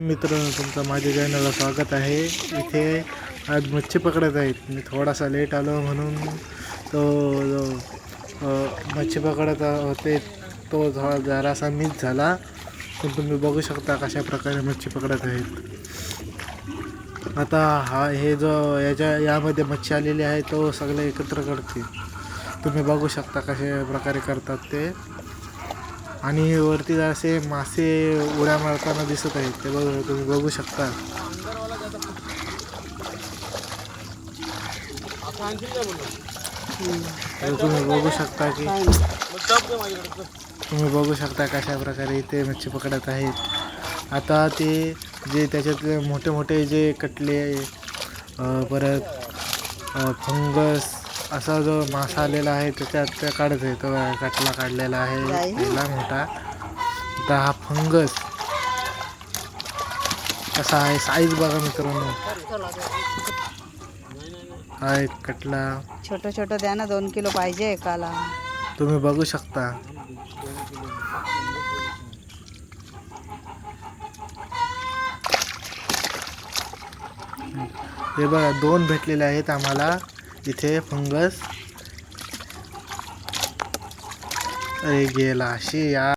मित्रांनो, तुमचं माझ्या चॅनलला स्वागत आहे. इथे आज मच्छी पकडत आहेत. मी थोडासा लेट आलो म्हणून तो मच्छी पकडत होते तो जरासा मिस झाला. पण तुम्ही बघू शकता कशा प्रकारे मच्छी पकडत आहेत. आता हे जो यामध्ये मच्छी आलेली आहे तो सगळे एकत्र करते. तुम्ही बघू शकता कशा प्रकारे करतात ते. आणि वरती असे मासे उड्या मारताना दिसत आहेत. ते तुम्ही बघू शकता. तुम्ही बघू शकता कशा प्रकारे इथे मच्छी पकडत आहेत. आता ते जे त्याच्यातले मोठे मोठे जे कटले परत फंगस असा जो मासा आलेला आहे त्याच्यात त्या काढत आहे. तो कटला काढलेला आहे पहिला मोठा. आता हा फंगस कसा आहे साईज बघा मित्रांनो. हा एक कटला छोटं छोटं द्या ना, 2 किलो पाहिजे एकाला. तुम्ही बघू शकता. हे बघा 2 भेटलेले आहेत आम्हाला इथे फंगस. अरे गेला अशी यार.